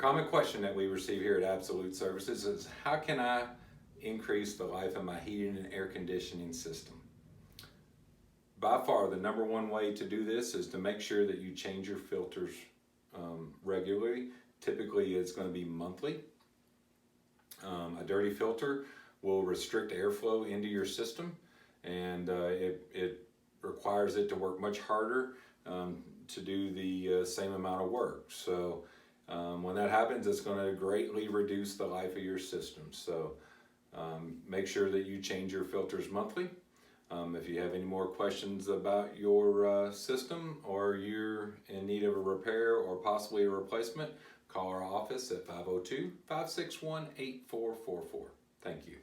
common question that we receive here at Absolute Services is, how can I increase the life of my heating and air conditioning system? By far, the number one way to do this is to make sure that you change your filters regularly. Typically, it's going to be monthly. A dirty filter will restrict airflow into your system, and it requires it to work much harder to do the same amount of work. So when that happens, it's going to greatly reduce the life of your system. So make sure that you change your filters monthly. If you have any more questions about your system, or you're in need of a repair or possibly a replacement, call our office at 502-561-8444. Thank you.